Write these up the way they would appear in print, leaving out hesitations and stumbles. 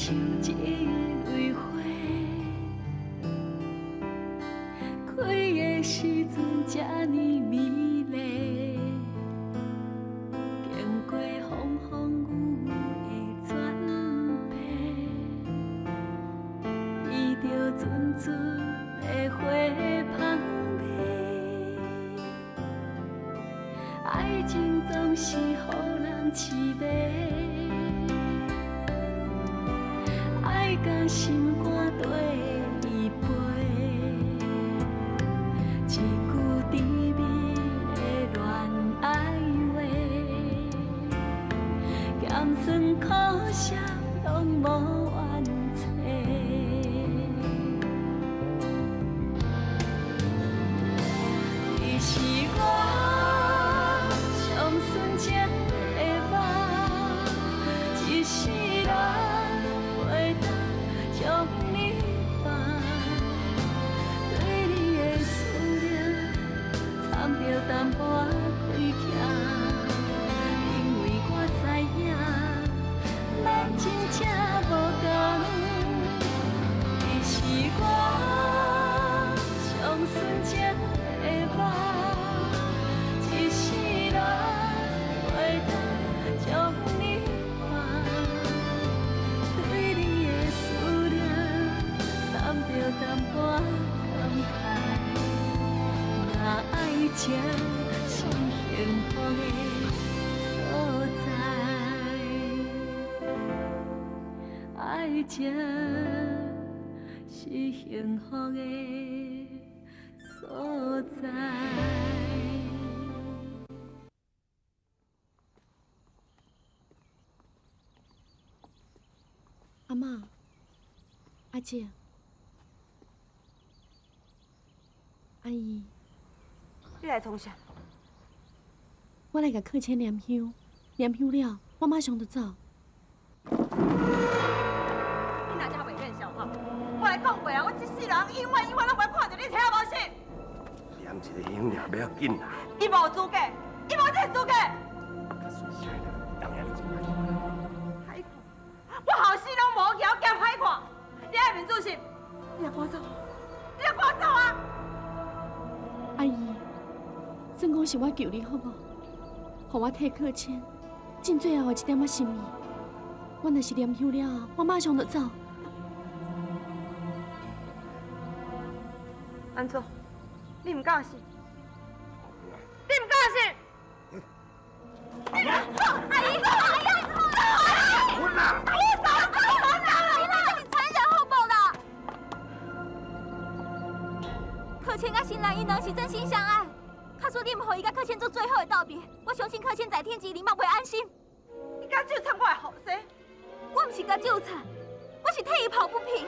像一蕊花，开的时阵这呢美丽，经过风风雨雨的转变，闻着阵阵的花香味，爱情总是予人痴迷。爱甲心肝底依背，一句甜蜜的恋爱话，咸酸苦涩拢无怨猜。你是我上纯情的梦，一世人。将你放，对你的思念藏着淡薄亏欠，因为我知影咱真正无同。你是我上纯情的梦，一世人袂当将你放。着淡薄感慨，若爱情是幸福的所在，爱情是幸福的所在。阿嬷，阿姐。阿姨，你来创啥？我来甲客卿念香，念香了，我马上就走。你哪只袂见笑哈？我来讲过啊，我一世人永远拢袂看到你体无信。念一个香尔不要紧啦。伊无资格，伊无这个资格。较水声的，人遐你真歹看。歹看，我后世拢无条件歹看。你爱民主信，你来赶我走，你来赶我走啊！阿姨，算讲是我救你好无？互我替客卿，尽最后的一点仔心意。我若是念香了，我马上就走。安怎？你唔敢信？你唔敢信？阿姨，阿姨，滚啦！阿姨，走！你那是残忍后报啦！客卿甲新郎伊两是真心相爱，假使你唔互伊甲客卿做最后的道别，我相信客卿在天之灵嘛袂安心。你敢纠缠我的后生？我唔是甲纠缠，我是替伊抱不平。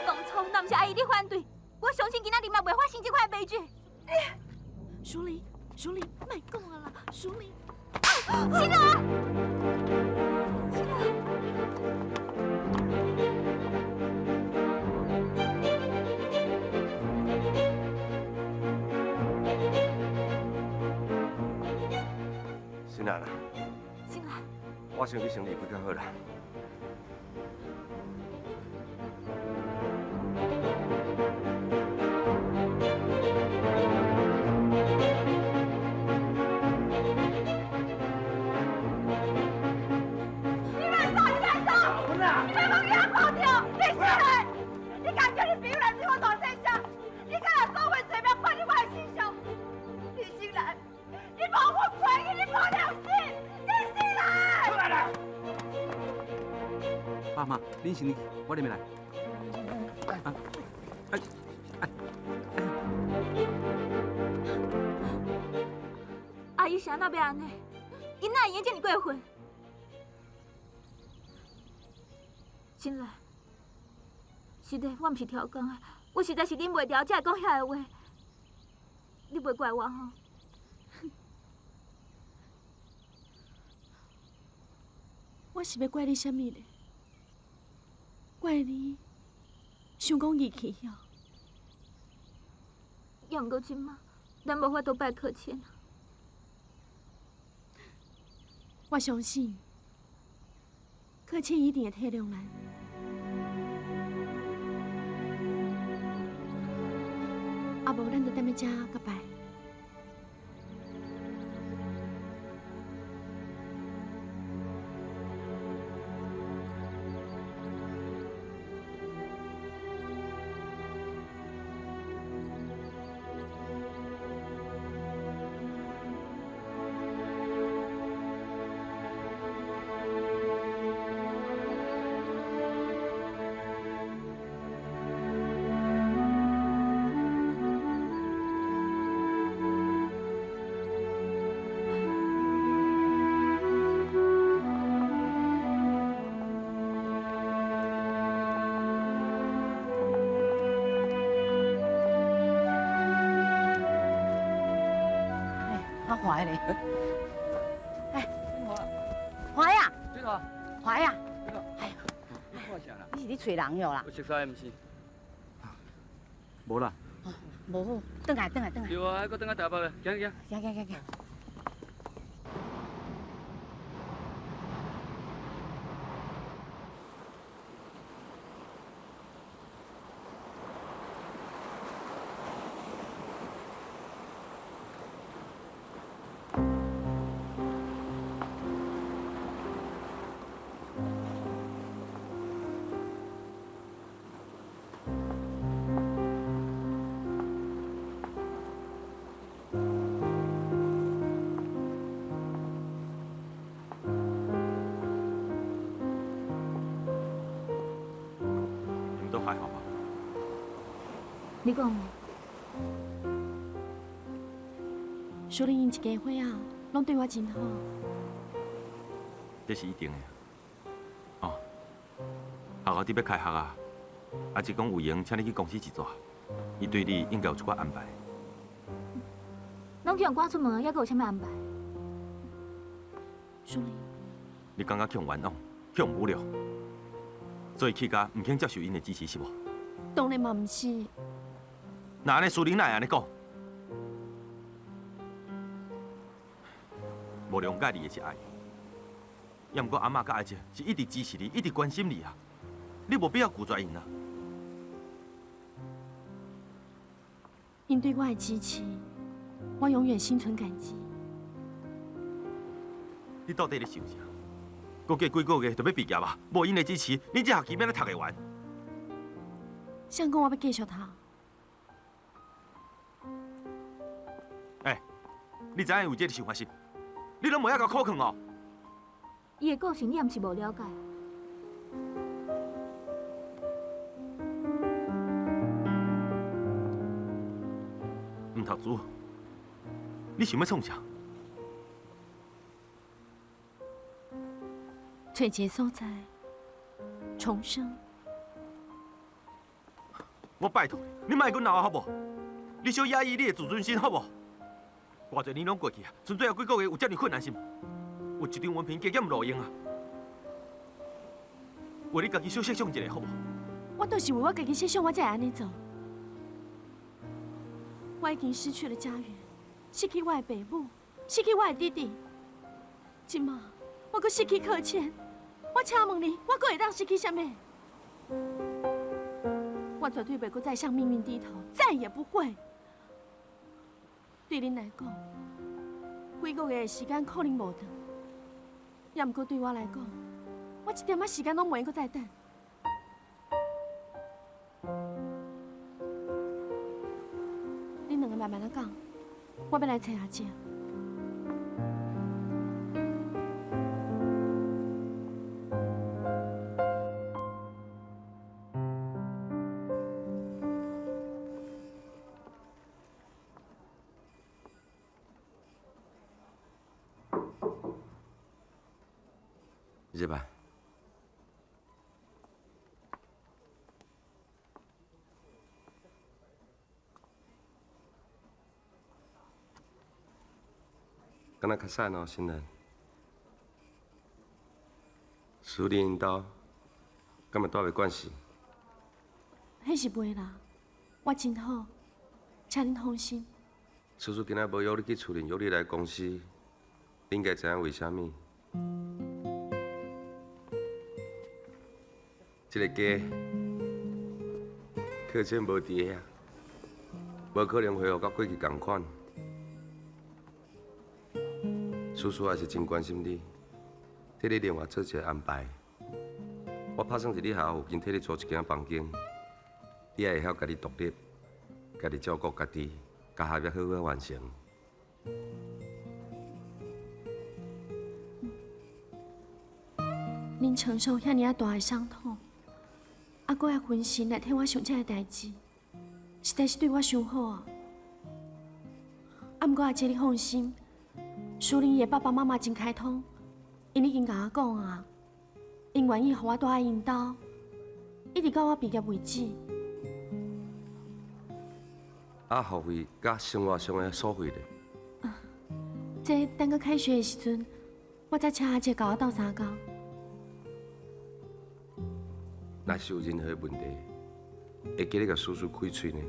当初若唔是阿姨你反对，我相信今仔日嘛袂发生这款悲剧。淑玲，淑玲，莫讲啊啦，淑玲。新郎，新郎。新兰啊，新兰，我想你先离开较好啦。爸妈，恁先去，我入面来。阿姨啥那要安尼？囡仔已经这么过分。新来，是的，我唔是挑工的，我实在是忍袂了，才会讲遐个话。你袂怪我吼？我是要怪你啥物呢？怪你想讲义气哦。要毋过即马，咱无法度拜客卿。我相信客卿一定会体谅咱，啊无咱就踮咧遮甲拜。啊，怀嘞！哎，怀呀，对头，怀呀！对头。哎呀，你看啥啦？你是咧找人哟啦？我熟悉的，毋是？无啦。无好，转来，转来，转来！对啊，还搁等下台北的，行行。行行行行。你们都还好吧？你讲，淑玲因一家伙仔拢对我真好。这是一定的。哦，学校伫要开学啊，啊是讲有闲，请你去公司一逝，伊对你应该有一寡安排。拢叫人赶出门，还阁有啥物安排？淑玲，你感觉去冤枉，去无聊，所以去甲唔肯接受因的支持是无？当然嘛毋是。那安尼苏玲哪会安尼讲？无谅解你的是爱，也毋过阿嬷甲阿姐是一直支持你，一直关心你啊，你无必要拒绝因啊。因对我的支持，我永远心存感激。你到底咧想啥？搁过几个月就要毕业啊，无因的支持，你这学期免咧读会完。想讲我要继续读，你知影有这个想法是？你拢无遐个苦劝哦。伊的个性你也毋是无了解。唔读书，你想要创啥？找一个所在，重生。我拜托你，你莫阮闹好无？你小压抑你的自尊心好无？偌侪年拢过去啊，剩最后几个月有遮尔困难是毋？有一张文凭加减路用啊！为你家己小设想一下好无？我都是为我家己设想，我才会安尼做。我已经失去了家园，失去我的爸母，失去我的弟弟。今嘛，我阁失去课钱。我请问你，我阁会当失去啥物？我绝对袂阁再向命运低头，再也不会。对恁来讲，几个月的时间可能无长，也毋过对我来讲，我一点仔时间拢袂阁再等。恁两个慢慢仔讲，我要来找阿姐。入来。敢若较瘦哦，新人。苏林因兜，敢嘛带袂惯势？迄是袂啦，我真好，请恁放心。叔叔今仔无约你去厝里，约你来公司，你应该知影为虾米？这个家，客栈无伫遐，无可能恢复甲过去同款。叔叔还是真关心你，替你另外做一个安排。我打算伫你学校附近替你租一间房间，你也会晓家己独立，家己照顾家己，甲学业好好完成。恁承受遐尔大的伤痛，还阁要分心来替我想这个代志，实在是对我伤好啊！啊，毋过阿姐你放心，淑玲伊的爸爸妈妈真开通，因已经甲我讲啊，因愿意予我住在因兜，一直到我毕业为止。啊，学费甲生活上的所费咧？这等到开学的时阵，我再请阿姐甲我斗相共。若是有任何问题，会记得甲叔叔开嘴呢。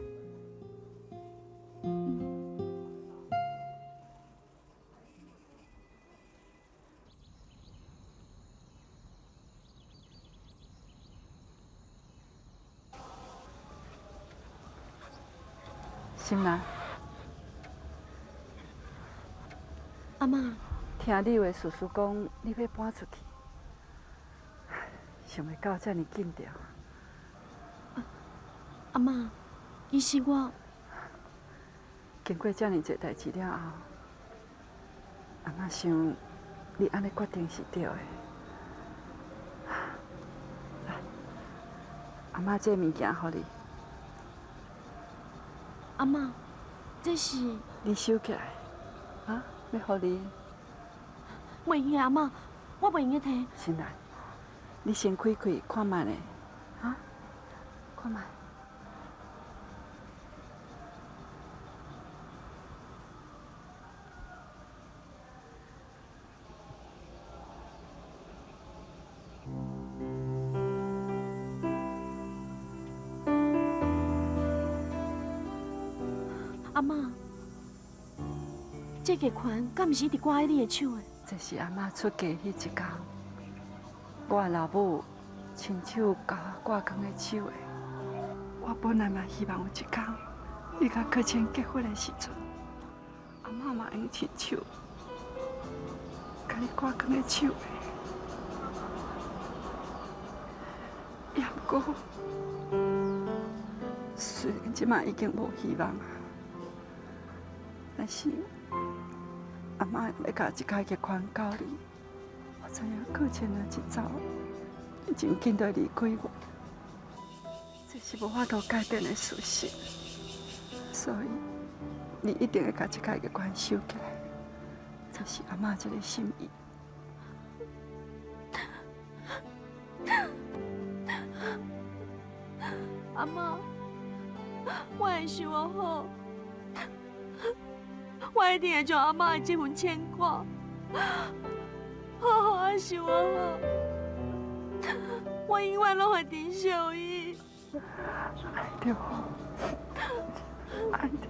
心兰，阿妈，听你话，叔叔讲你要搬出去，想袂到遮尔紧着。阿妈，其实我经过遮尔侪代志了后，阿妈想你安尼决定是对的。来，阿妈这物件互你，阿妈，这是你收起来，啊，要互你。袂用的阿妈，我袂用个摕。心兰，你先开开看卖呢，啊，看卖。阿妈，这个款敢毋是一直挂在你的手的？这是阿妈出嫁迄一天，我的老母亲手教我挂扛的手的。我本来嘛希望有一天，你甲柯倩结婚的时阵，阿妈嘛用亲手甲你挂扛的手的。也不过，虽然即马已经无希望啊，但是阿妈要甲一家嘅款教你。我知影柯倩若一走，你真紧就离开我，这是无法度改变的事实。所以你一定要甲一家嘅款收起来，这是阿妈一个心意。阿妈，我会想好，我一定会将阿妈的这份牵挂好好啊想好，我永远拢会珍惜伊。对，爱的。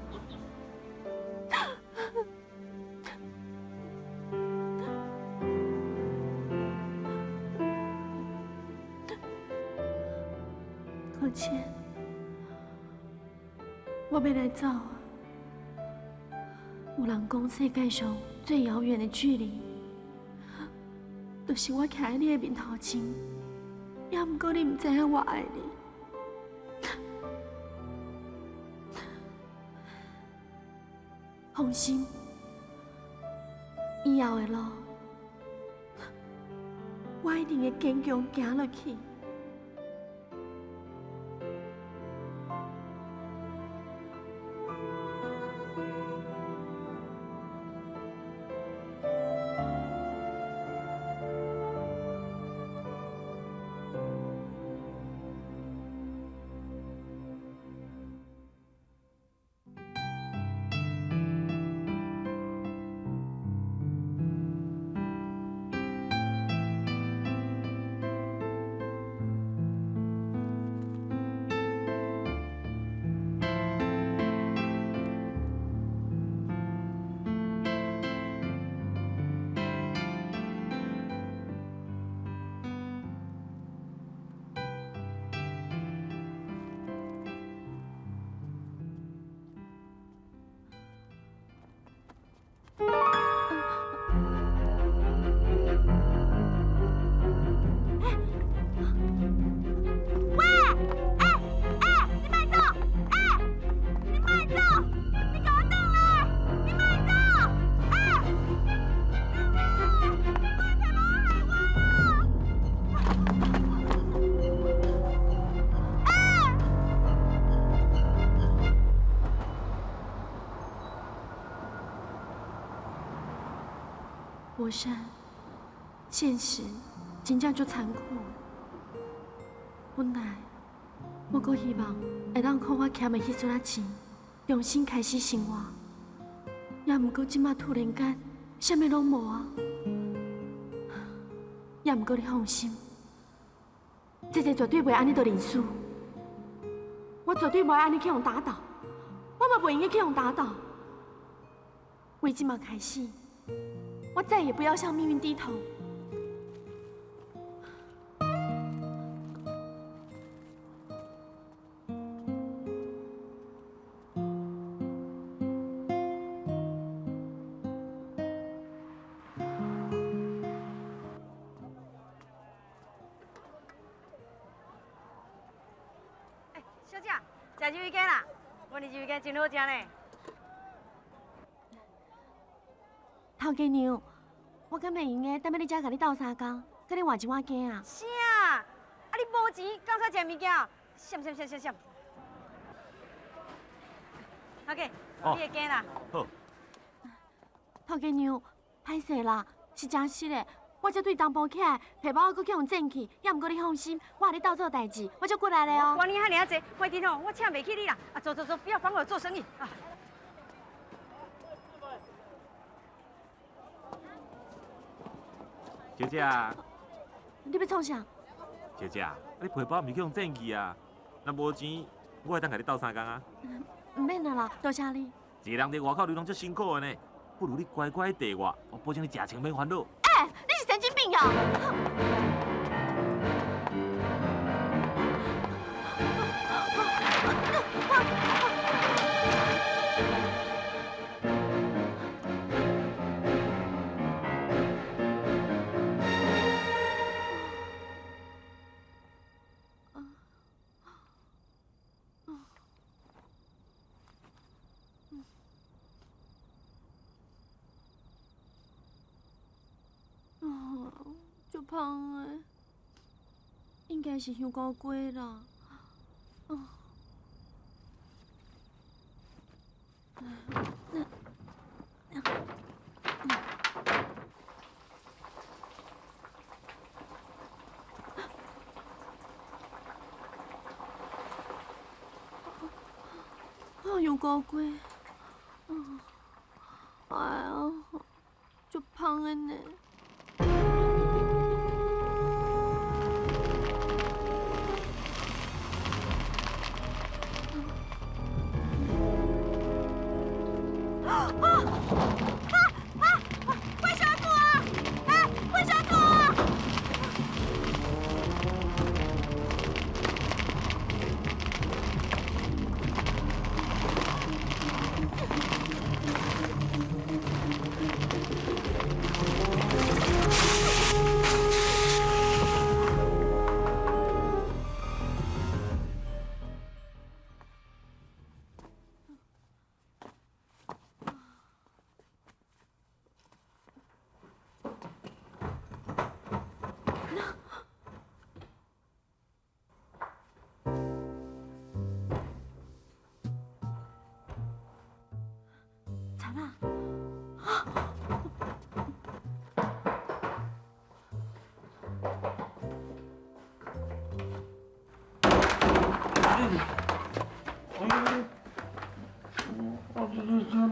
柯倩，我要来走啊！有人讲世界上最遥远的距离，就是我徛在你的面头前，也毋过你唔知影我爱你。放心，以后的路，我一定会坚强行落去。国山，现实真正足残酷。本来我阁希望会当靠我欠的迄撮仔钱，重新开始生活。也毋过即马突然间，啥物拢无啊！也毋过你放心，姐姐绝对袂安尼对林书。我绝对袂安尼去互打倒，我嘛袂用去互打倒。为即马开始，我再也不要向命运低头。小姐，食鱿鱼羹啦！阮的鱿鱼羹真好食呢。头家娘，我敢袂用个，等要你遮甲你斗相共，甲你换一碗羹啊！啥？啊你无钱，刚才食物件哦？闪！头家，你的羹啦。好。头家娘，歹势啦，是真实的。我这对东坡起来，皮包我搁去互剪去，也毋过你放心，我和你斗做代志，我就过来了哦。管你遐尔济，快点哦，我请袂起你啦！啊，走，不要烦我做生意啊！小姐啊，你要创啥？小姐啊，你皮包毋是去用剪去啊？若无钱，我会当甲你斗相共啊。唔免啦，多谢你。一个人伫外口流浪足辛苦的呢，不如你乖乖地我，我保证你食穿免烦恼。哎，你是神经病呀！足芳的，应该是香菇粿啦。香菇粿，哎呀，足芳的呢。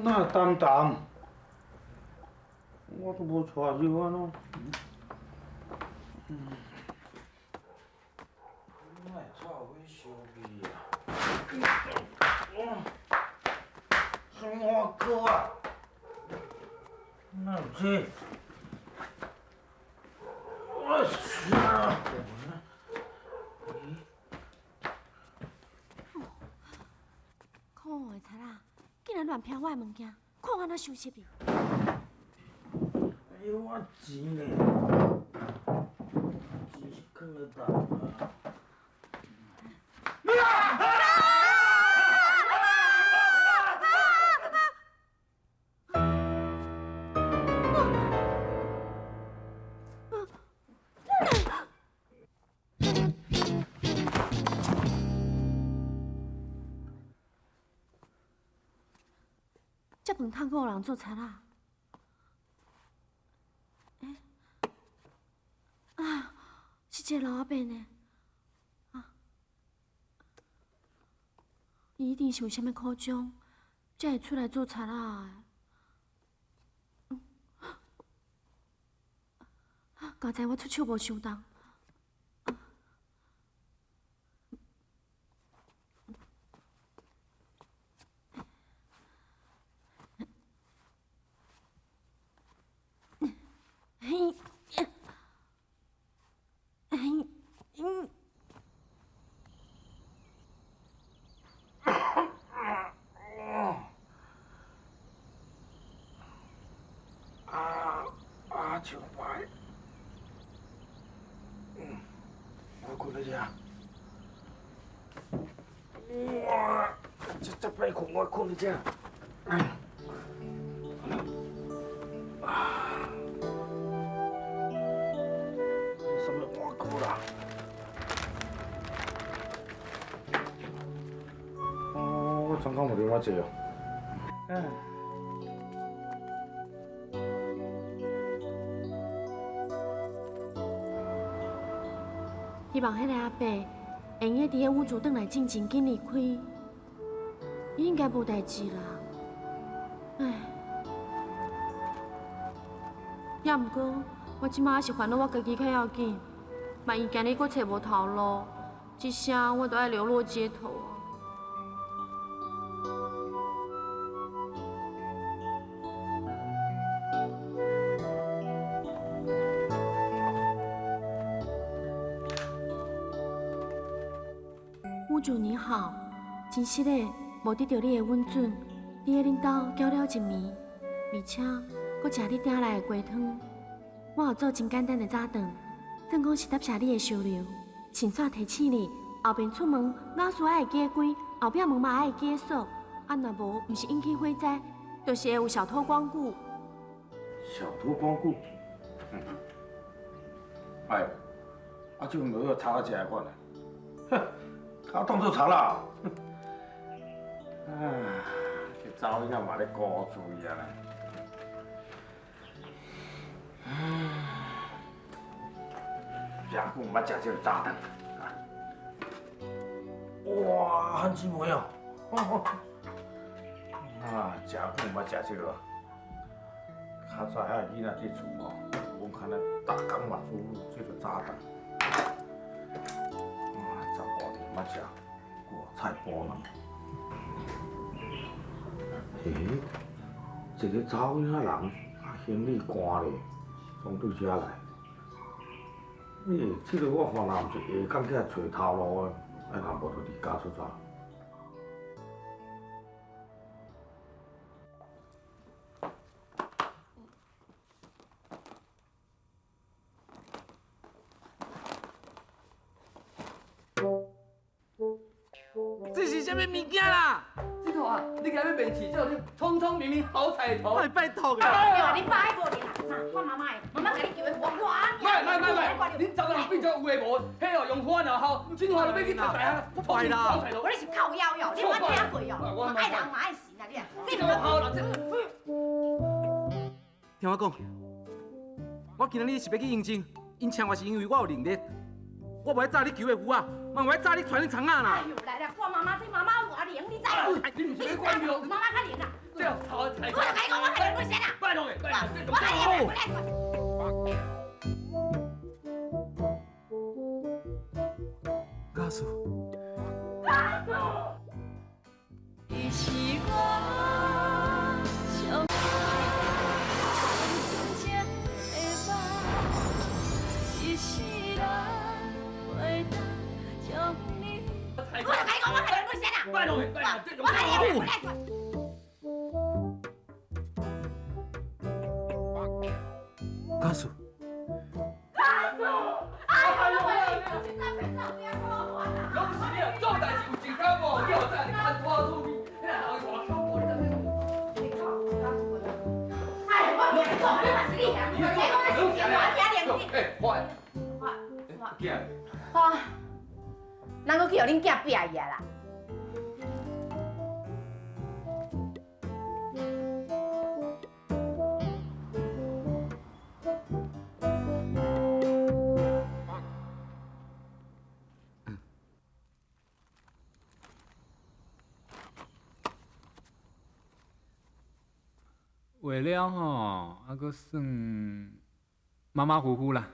哪淡淡，我都无带入啊喏。哪会带尾烧味啊？什么歌啊？哪有这？我去啊！可恶的贼仔，竟然乱骗我的物件，看我安怎收拾你！哎呦，我钱呢？钱是放咧倒啊？这饭通好人做贼仔，啊，是一个老阿伯呢。啊，伊一定是有啥物苦衷，才会出来做贼仔的。刚才我出手无伤重。上歹，我困在遮。哇，这歹困，我困在遮。什么换裤啦？哦，我昨天有啉遐济哦。希望迄个阿伯会用伫个屋主转来进前紧离开，伊应该无代志啦。唉，也毋过我即马是烦恼我家己较要紧，万一今日阁找无头路，一声我都爱流落街头啊。屋主你好，真惜的无得到你的允准，伫个恁兜搅了一暝，而且阁食你订来的鸡汤。我有做真简单的早顿，算讲是答谢你的收留。顺续提醒你，后边出门钥匙爱会记开，后壁门嘛爱会记锁。啊，若无，毋是引起火灾，就是会有小偷光顾。小偷光顾？哎，啊，这份落要查到这款啊！哼，他当作查啦。唉，这查某囡仔嘛咧顾注意啊啦。真久毋捌食这个炸蛋啊！哇，很姊妹哦！啊，真久毋捌食这个。较早遐囡仔伫厝哦，阮看咱逐工嘛煮这个炸蛋。啊，十多年捌食，哇，菜脯呢？咦，一个查某囡仔人啊，行李赶咧，送到遮来。咦，这个我看若毋是下工起来找头路的，哎，若无就离家出走。这是什么物件啦？这个啊，你今日面试之后，你聪聪明明好彩头，太拜托了。哎呦，你爸爱过年啦，我妈妈的，妈妈给你叫的卖，恁查某人变做有诶无？迄哦用花然后，今后就要去读大学，不拜啦。我你是靠腰哟，你有听过哟？爱人嘛爱神啊，你这好啦，听我讲，我今日是要去应征，因请我是因为我有能力，我袂炸你求的福啊，嘛袂炸你传你肠啊啦。哎呦，来啦，我妈妈偌灵，你知无？你唔是咧管着？妈妈较灵啦。这样好才。我就甲你讲，我较灵不先啦。拜托诶，拜托，这我较灵不先。家属。家属。伊是我上纯情的梦，一世人袂当将你。我就甲你讲，我较灵不先啦。拜托诶，拜托，这种。我较灵不先。家属。家属。哎呦喂！拢是你啊，做代志有一天无，你后仔你看我出面，你后外口无你哎，我别做，你嘛是你啊！你讲我是电话听连你。哎，快！囝。啊，人佫去互恁囝逼伊啊啦！画了吼，还阁算马马虎虎啦。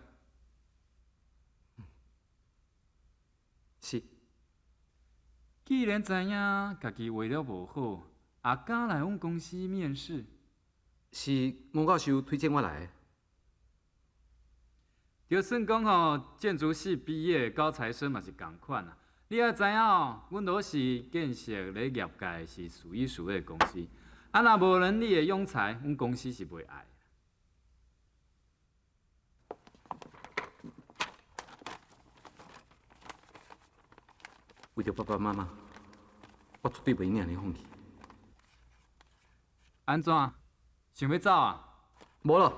是。既然知影家己画了无好，也敢来阮公司面试？是吴教授推荐我来的。就算讲吼，建筑系毕业的高材生嘛是共款啊。你也知影哦，阮都是建设咧业界是数一数二的公司，啊若无能力的庸才，阮公司是袂爱。为着爸爸妈妈，我绝对袂让你放弃。安怎？想要走啊？无咯，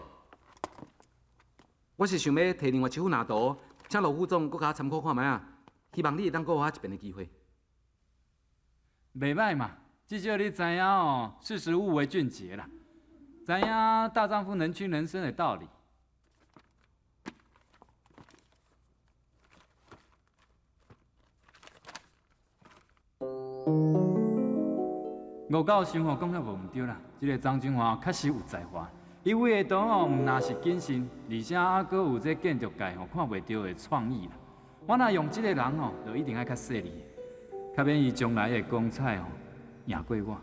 我是想要摕另外一副蓝图，请罗副总搁甲我参考看卖啊。希望你会当给我一遍的机会。袂歹嘛，至少你知影哦，识时务为俊杰啦，知影大丈夫能屈能伸的道理。吴教授吼讲了无毋对啦，这个张俊华确实有才华，伊画的图吼毋但是谨慎，而且还阁有这建筑界吼看袂到的创意啦。我若用这个人吼，就一定爱较细腻，较免伊将来的光彩吼赢过我。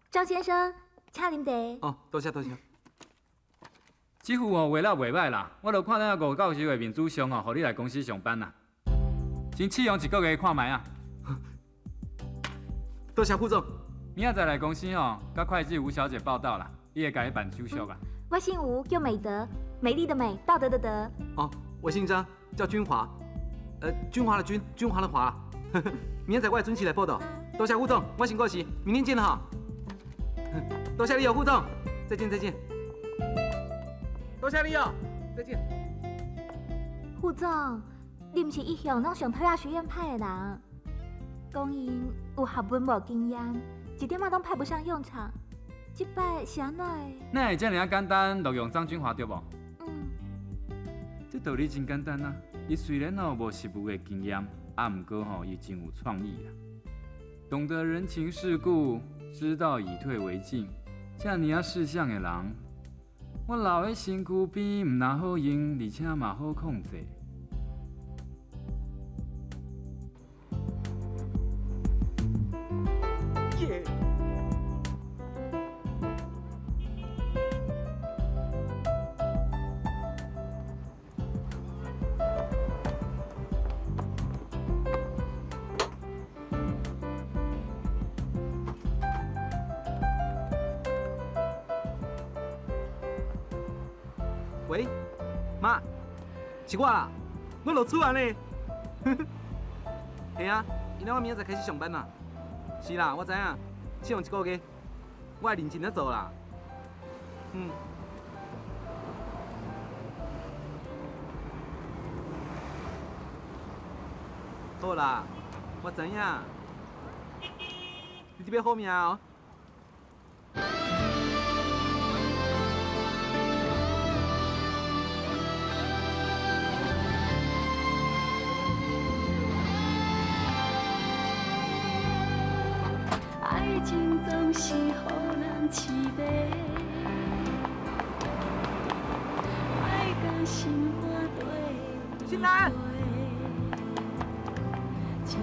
张先生，请啉茶。哦，多谢多谢。这副吼画了袂歹啦，我著看了吴教授的面子上吼，互你来公司上班啦。先试用一个月看卖啊。多谢副总。明仔载来公司吼，甲会计吴小姐报道啦，伊会甲你办手续啊。我姓吴，叫美德，美丽的美，道德的德。哦，我姓张，叫君华，君华的君，君华的华。明仔载我会准时来报道。多谢副总，我先过去，明天见了哈。多谢你哦，副总，再见再见。多谢你哦，再见。副总，你毋是一向拢上讨厌学院派的人，讲因有学问无经验，一点仔拢派不上用场。这摆是安怎的？哪会这尔简单录用张君华对无？这道理真简单啊！伊虽然吼无实务的经验，啊，毋过吼伊真有创意啦，懂得人情世故，知道以退为进，这尔啊识相的人，我留喺身躯边，毋但好用，而且嘛好控制。耶！喂，妈，是我啦，我落厝啊呢。系啊，因为我明仔载开始上班啦。是啦，我知影，试用一个月，我会认真咧做啦。好啦，我知影，你这边好命哦。爱情总是予人痴迷，爱甲心肝对。新兰。一句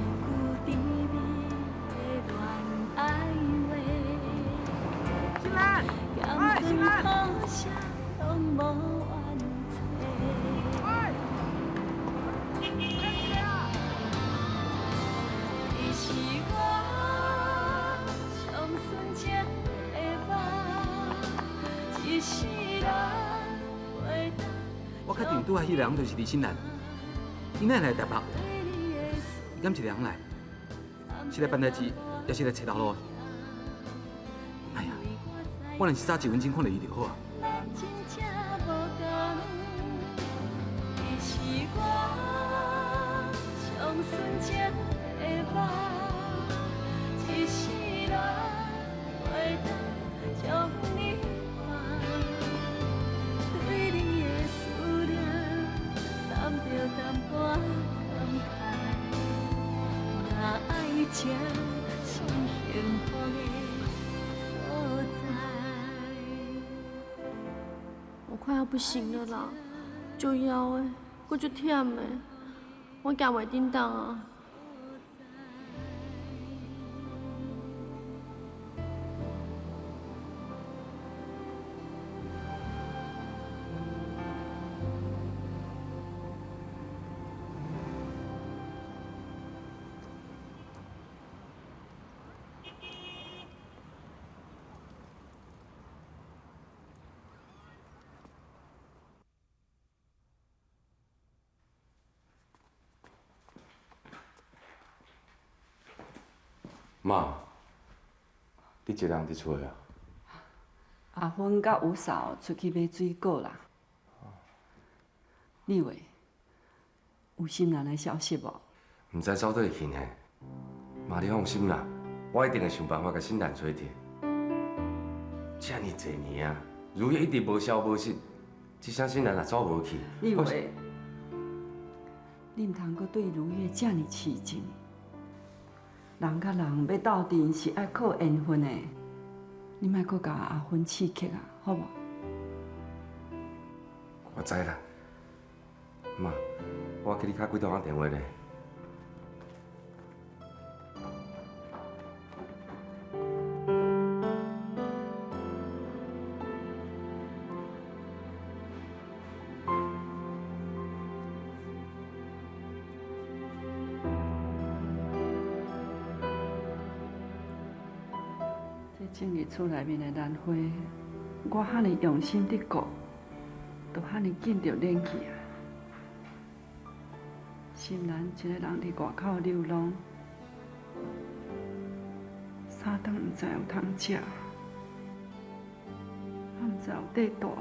甜蜜的恋爱话，新兰，哎，新兰。好声拢无怨气。哎，你是我上纯情的梦，一世人袂当。我确定拄下迄个人就是李新兰，伊哪来台北？伊敢一个人来？是来办代志，也是来找头路？哎呀，我若是早1分钟看到伊就好啊。咱真正无共，你是我上纯情的梦，一世人袂当将你还。对你的思念，淡着淡薄感慨。若爱情是幸福的。快要不行了啦，就腰的，佫就忝的，我行袂叮当啊。妈，你一个人伫厝啊？阿芬甲吴嫂出去买水果啦。你话有心人的消息无？唔知走倒会去呢。妈，你放心啦，我一定会想办法甲新兰找摕。遮尔侪年啊，如月一直无消无息，一声新兰也走无去。你话，你唔通阁对如月遮尔痴情？人甲人要斗阵是爱靠缘分的，你莫阁甲阿芬刺激啊，好无？我知啦，妈，我给你敲几通电话咧。正日厝内面的兰花，我遐尼用心伫顾，都遐尼紧就冷去啊！心然一个人伫外口流浪，三顿毋知有通食，啊毋知有地住无。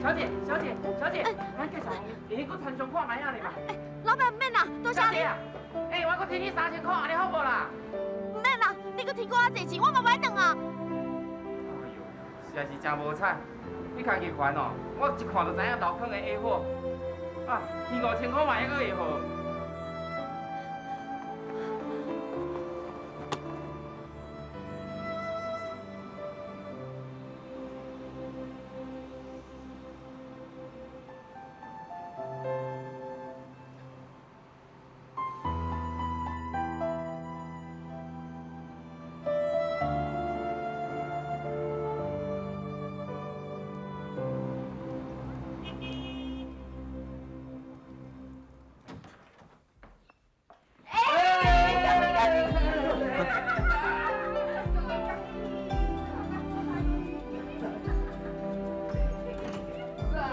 小姐，咱介绍下个参详看卖啊哩嘛。老板，免啦，多谢你。哎，我搁添你3000块，安尼好无啦？唔免啦，你搁提我偌济钱，我嘛袂转啊。哎呦，实在是真无彩，你家己款哦，我一看就知影老坑的下货。啊，添5000块嘛还阁会好。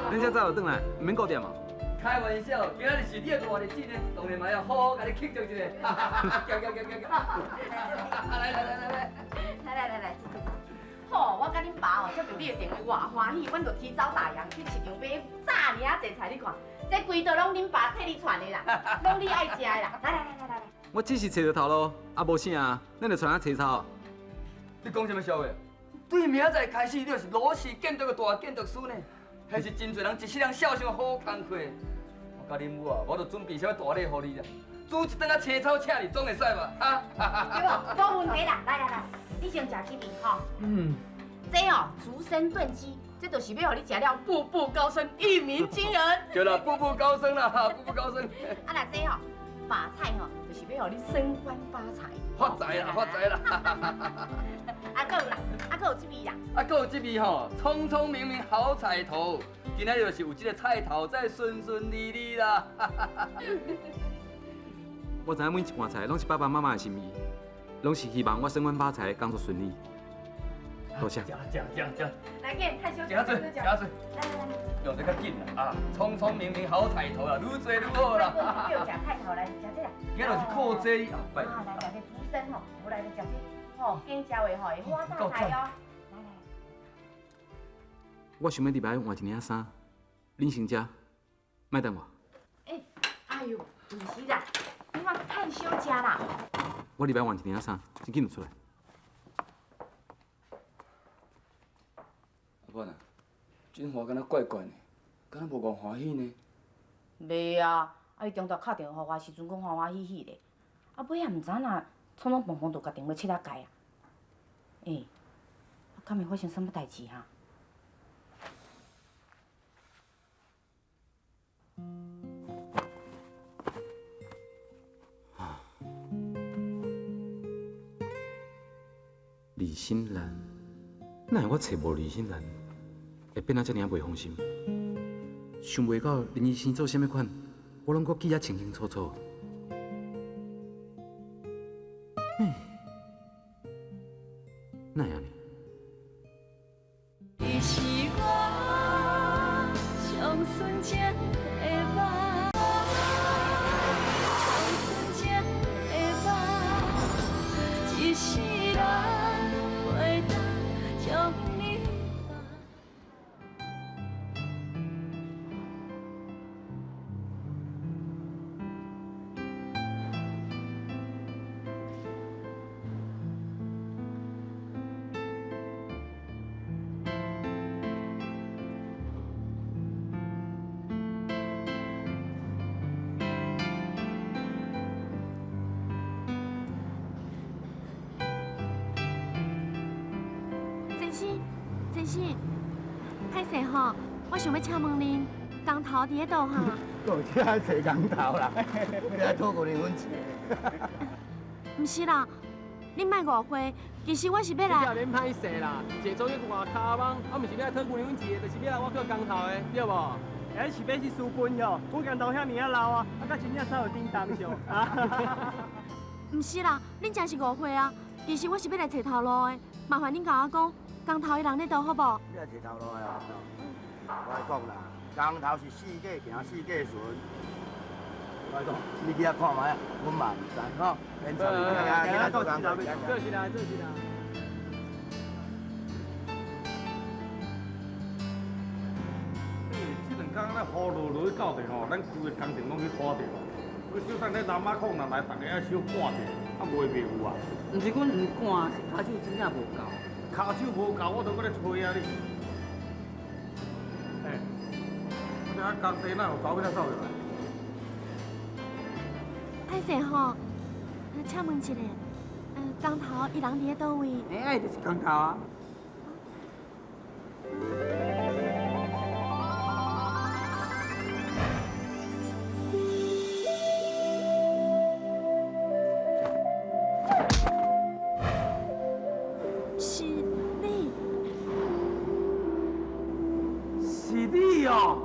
恁遮早就转来，唔免顾店嘛。开玩笑，今仔日是你的大日子呢，当然嘛要好好甲你庆祝一下。行，来，吼，我甲恁爸哦接到你的电话，偌欢喜，阮就提早打烊去市场买炸尔啊济菜，你看，这规道拢恁爸替你传的啦，拢你爱食的啦。来，我只是找着头路，啊无啥，咱就传啊找草。你讲什么笑话？对明仔载开始，你就是罗氏建筑的大建筑师呢，还是真侪人一世人孝上好工课。我甲恁母啊，我就准备啥物大礼互你啦，煮一顿啊青草请你，总会使吧？对无？无问题啦，来，你先食几味吼。这哦，竹升炖鸡，这就是要互你食了步步高升，一鸣惊人。对啦，步步高升啦，步步高升。啊，那这哦，法菜哦，就是要互你升官发财。发财啦！啊，搁有啦，啊，搁有这味啦。啊，搁有这味吼，聪聪明明好彩头，今仔日就是有这个菜头在顺顺利利啦。我知影每一盘菜拢是爸爸妈妈的心意，拢是希望我升官发财，工作顺利。多谢。食，来，给太小食水，来，用得较紧啦啊！聪聪明明好彩头啦，愈做愈好啦。又食菜头来，食这啦。今仔就是靠这啊，来，食个竹升吼，我来就食这，吼，经食的吼会发大财哦。来。我想要礼拜换一领衫，恁先食，莫等我。哎呦，唔是啦，你嘛太小食啦。我礼拜换一领衫，真紧就出来。阿婆啊，俊华敢若怪怪呢，敢若无偌欢喜呢。袂啊，伊中昼敲电话互我时阵，讲欢欢喜喜的。啊，尾也唔知呐，匆匆忙忙就甲电话切啊改啊。敢会发生什么代志哈？李心兰，哪会我找无李心兰，会变啊遮尔袂放心？想袂到林医生做啥物款，我拢阁记啊清清楚楚。哪样呢？伊是我上纯情的梦，上纯情的梦，一世人袂当将你放。真是，歹势吼，我想要请问恁，工头伫咧倒哈？搁去遐找工头啦，你来讨5零分钱。毋是啦，恁莫误会，其实我是要来。你恁歹势啦，坐做迄外骹网，啊，毋是要来讨5零分钱，就是要来我叫工头的，对无？哎，是要去私奔哟，我工头遐尔老啊，啊，甲真正走有叮当上啊。毋是啦，恁真是误会啊！其实我是要来找头路的，麻烦恁甲我讲，工头的人咧倒好无？你来找头路的哦，我来讲啦，工头是四界行四界顺。我讲，你去遐看卖啊，阮嘛唔知吼。免错，今仔做工作，做是啦，做是啦。这两天咧雨落落去到地吼，咱规个工程拢去拖着。所以小等咧南马矿若来，大家啊小赶者，啊卖袂有啊。毋是阮唔赶，是骹手真正无够。骹手无够，我都搁咧吹啊你。嘿，我这工地哪有走尾仔走入来？歹势吼，请问一下，工头伊人伫咧倒位？哎，就是工头啊。是你？是你哦。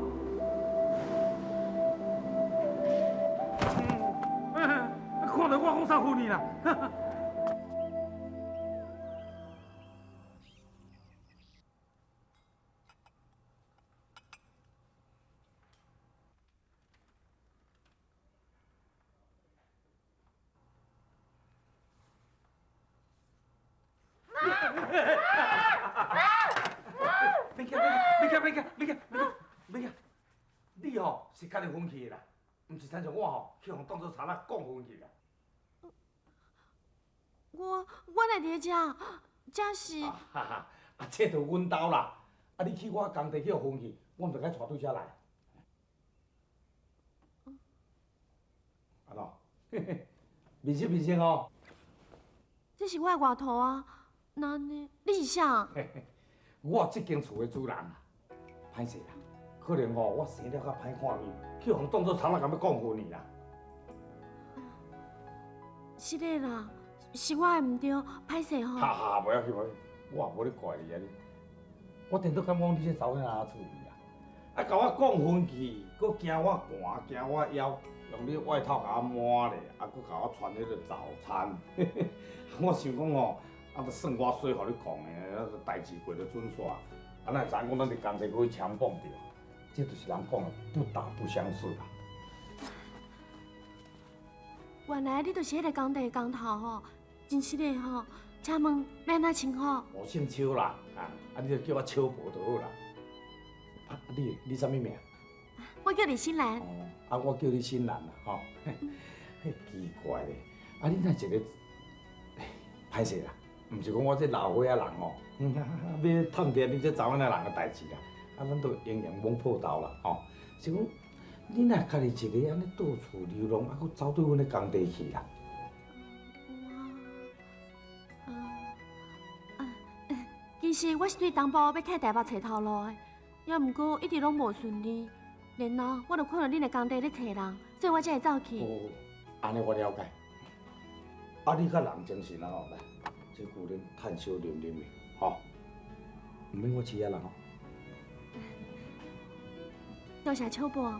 看到我讲啥混你啦？别惊！你吼是家己分去的啦，毋是亲像我吼去互当作柴仔讲分去啦。我来伫遮，这是。哈哈，啊，这就阮兜啦。啊，你去我工地去互分去，我毋着该带对车来。安怎？面色面色哦。这是我的外头啊，那呢？你是啥？我这间厝的主人啊，歹势啦，可能吼我生了较歹看面，去互当作柴仔咁要讲分去啦。是的啦。是我的唔对，歹势吼。哈哈，袂要紧，我也无咧怪你啊你。我顶多敢讲你这查某囝仔处理啦，啊，甲我讲分去，搁惊我寒，惊我枵，用你外套甲我抹咧，啊，搁甲我传迄个早餐。我想讲吼，啊，就算我说互你讲的，啊，代志过得准煞，啊，咱知影讲咱伫工地搁去强碰着，这就是人讲的不打不相识啦。原来你就是迄个工地的工头吼。真是的吼，请问要安怎称呼？无姓邱啦，啊，你就叫我邱伯就好啦。啊，你啥物名？我叫李心兰。哦，啊，我叫你心兰啦，吼。奇怪咧，啊，你若一个，歹势啦，毋是讲我这老岁仔人吼，要探听你这查某仔人的代志啦，啊，咱都营养罔破豆啦，吼。是讲，你若家己一个安尼到处流浪，啊，搁走对阮的工地去啦。其实我是对东部要开台北找头路的，也毋过一直拢无顺利。然后我就看到恁的工地咧找人，所以我才会走去。哦，安尼我了解。啊，你甲人精神啊吼，来，这句恁趁小啉啉的，吼，唔免我饲啊人吼。多谢秋伯，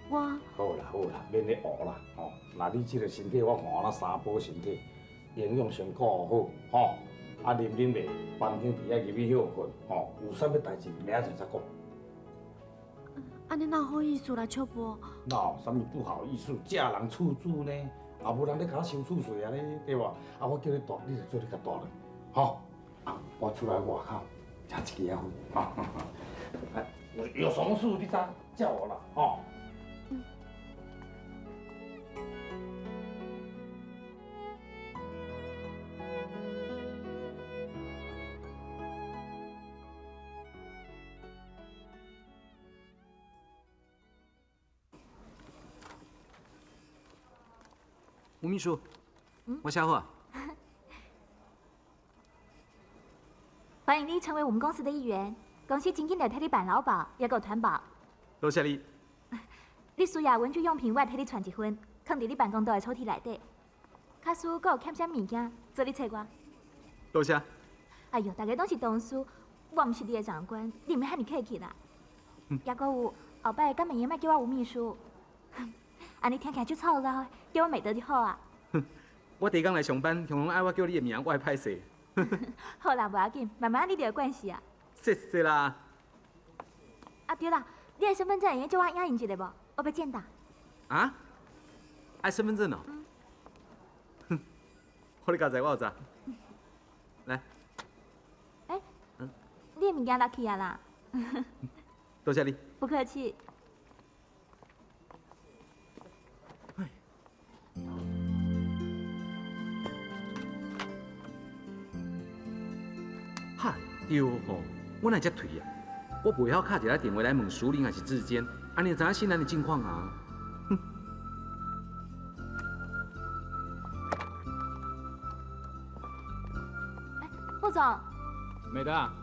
我好啦好啦，免咧学啦，吼。那你这个身体，我看那三宝身体，营养先顾好，吼。啊，啉啉袂，房间伫遐入去休困，吼。有啥物代志，明仔载再讲。安尼哪有好意思啦，秋伯。哪有啥物不好意思？嫁人处主呢，也无人咧甲我收厝税啊咧，对无？啊，我叫你大，你就做你甲大人，吼。啊，我出来外口吃一支啊烟，哈。有什么事你再叫我啦，吼。吴秘书，我小伙。欢迎你成为我们公司的一员。公司真紧来替你办劳保，也有团保。多谢你。你需要文具用品，我替你传一份，放伫你办公桌的抽屉内底。假使阁有欠啥物件，做你找我。多谢。哎呦，大家都是同事，我唔是你的长官，你唔遐尼客气啦。也阁有后摆敢明言莫叫我吴秘书。安尼听起来就臭老，叫我美德就好啊。我第一天来上班，向拢爱我叫你的名，我会歹势。好啦，无要紧，慢慢你就有关系啊。谢谢啦。啊对啦，你的身份证会用叫我影印一下无？我要见到。啊？爱身份证哦？哼，我你家在，我有在。来。你的物件拿去啊啦。多谢你。不客气。嗨，对吼，我哪只退啊？我袂晓敲一个电话来问苏玲还是志坚，安尼知影新兰的近况啊？哼。副总。美德啊。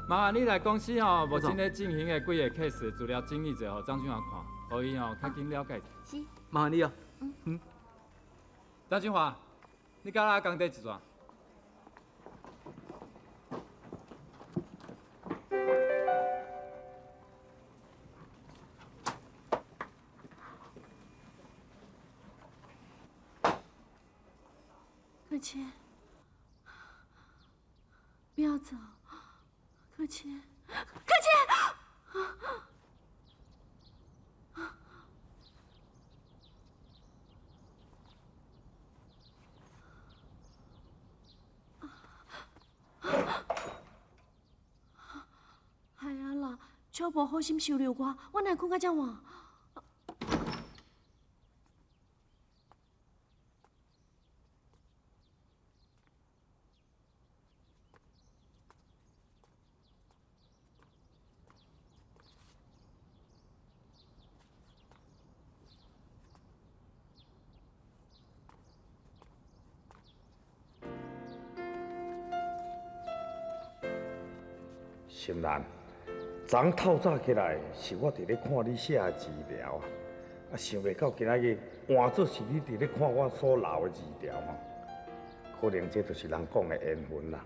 麻烦你来公司吼，目前咧进行的几个 case 资料整理者，互张俊华看，互伊吼较紧了解。是。麻烦你哦。张俊华，你敢来工地一转？柯谦，不要走，柯谦，柯谦！哎呀啦，秋伯好心收留我哪困到这晚？心兰，昨透早起来是我伫咧看你写的字条啊，想袂到今仔日换作是你伫咧看我所留的字条吼，可能这就是人讲的缘分啦。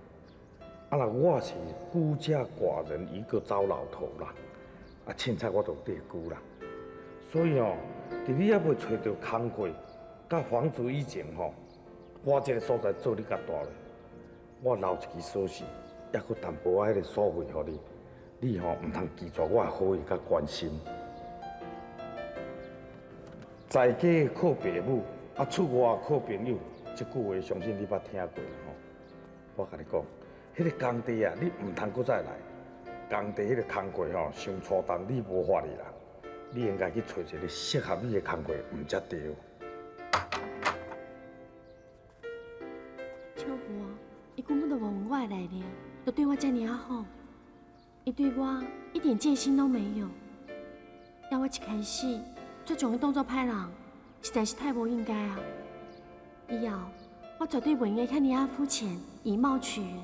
啊，若我是孤家寡人一个糟老头啦，啊，凊彩我就地久啦。所以吼，伫你还未找到工课甲房子以前吼，我这个所在做你较大咧，我留一支锁匙。还佫淡薄仔迄个所费互你，你吼唔通拒绝我的好意甲关心。在家靠父母，啊出外靠朋友，这句话相信你捌听过吼。我甲你讲，迄个工地啊，你唔通佫再来。工地迄个工课吼，伤粗重，你无法哩啦。你应该去找一个适合你的工课，唔则对。秋伯，伊根本就无问我的来历。都对我这么好，伊对我一点戒心都没有。要我一开始就将伊当作歹人，实在是太不应该啊！以后我绝对不应该像你遐肤浅，以貌取人。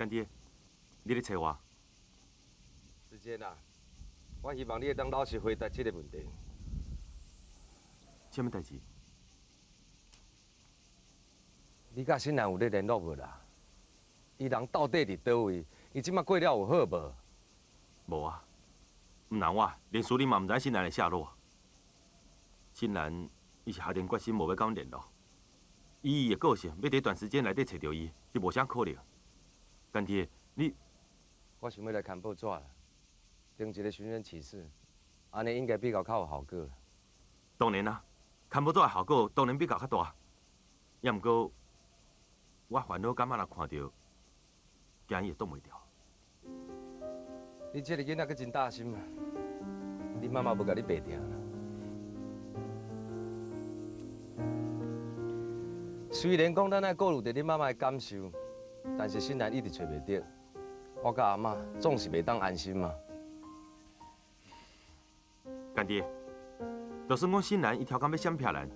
干爹，你咧找我？时间啊，我希望你会当老实回答这个问题。什么代志？你甲新兰有咧联络无啦？伊人到底伫倒位？伊即马过了有好无？无啊，毋然我连苏玲嘛毋知新兰的下落。新兰伊是下定决心无要甲阮联络，以伊的个性，要伫短时间内底找到伊，是无啥可能。干爹，你我想要来看报纸啦，登一个寻人启事，安尼应该比较有效果。当然啦，看报纸的效果当然比较较大。也毋过，我烦恼感觉若看到，惊伊会挡袂牢。你这个囡仔阁真大心啊！你妈妈无甲你白定啦。虽然讲咱爱顾虑着你妈妈的感受，但是新兰一直找袂到，我甲阿妈总是袂当安心嘛。干爹，就算讲新兰伊条工要闪避咱，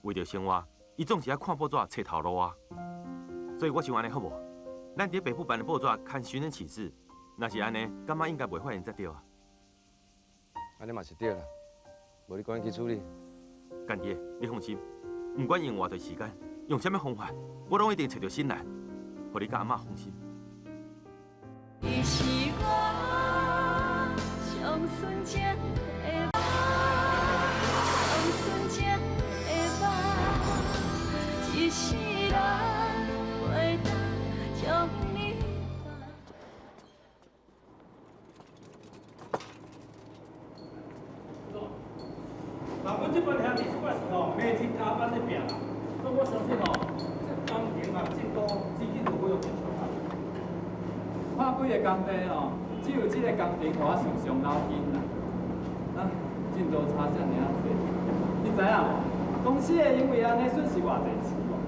为着生活，伊总是爱看报纸找头路啊。所以我想安尼好无？咱伫北部办的报纸看寻人启事，若是安尼，感觉应该袂发现才对啊。安尼嘛是对啦，无你赶紧去处理。干爹，你放心，不管用偌长时间，用什么方法，我拢一定找到新兰，互你甲阿嬷放心。伊是我上纯情的梦，上纯情的梦，一世人袂当将你放。那阮这边兄弟这摆是吼，每天加班咧拼啦，所以我相信吼，这工程啊进度最近就会有变强啊。看几个工地哦，只有这个工程互我上上脑筋啦。啊，进度差遮尔啊济，你知影无？公司会因为安尼损失偌济钱无？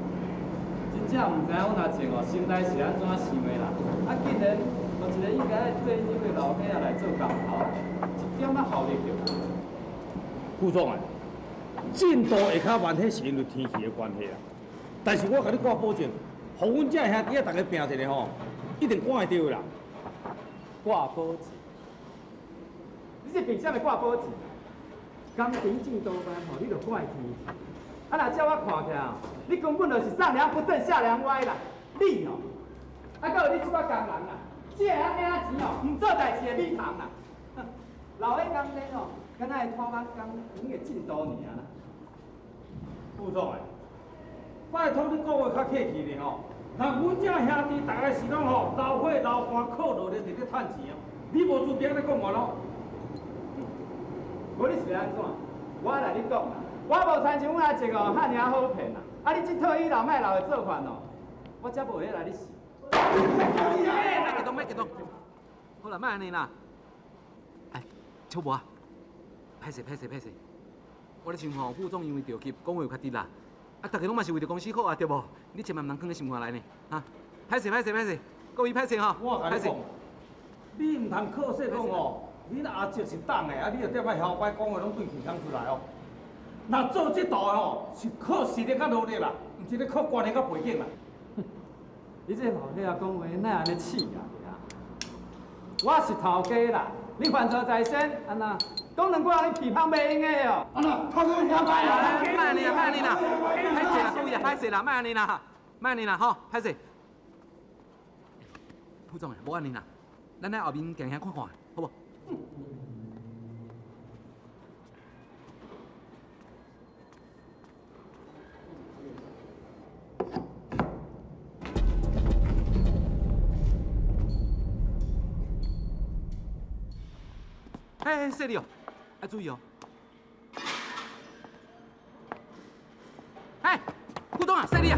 真正毋知影阮阿静哦，心内是安怎想的啦？啊，竟然有一个应该爱退休的老伙仔来做工头，一点仔效率都无。副总啊，进度会较慢，迄是因为天气的关系啊。但是我甲你挂保证，互阮遮兄弟仔大家拼一个吼，一定赶会到的啦。挂保证？你是凭啥物挂保证？工程进度慢吼，你就怪天气。啊，若照我看起来哦，你根本就是上梁不正下梁歪啦！你哦，啊，搁有你即摆工人啦，这个安领钱哦，唔做代志的米虫啦。老的工程哦。敢若会拖把工程的进度尔啦。副总诶，拜托你讲话较客气咧吼。那阮这兄弟大家是讲吼，老伙老伴靠劳力伫咧趁钱啊，你无资格咧讲我咯。无你是要安怎？我来你讲啦，我无参像阮阿姐哦，遐尔好骗啦。啊，你这套倚老卖老的做法哦，我才无会来你死。别激动，别激动。好啦，莫安尼啦。哎，秋伯啊。歹势，我咧想吼，副总因为着急，讲话有较直啦。啊，大家拢嘛是为着公司好啊，对无？你千万唔通放在心肝内呢，哈！歹势，各位歹势吼，我甲你讲，你唔通靠说讲哦，你阿叔是党的，啊，你着踮遐嚣摆讲话拢对气讲出来哦。若做这道吼，是靠实力甲努力啦，唔是咧靠关系甲背景啦。你这老伙仔讲话哪安尼气啊？我是头家啦，你犯错在先，安那？讲两句话，你批判袂用的哦。啊那，他讲我歹啊！莫安尼啦，歹势啦，各位啊，歹势啦，莫安尼啦，吼，歹势。副总啊，无安尼啦，咱来后面行看看，好无？哎，说你哦，要注意哦。哎，副总啊，说你啊！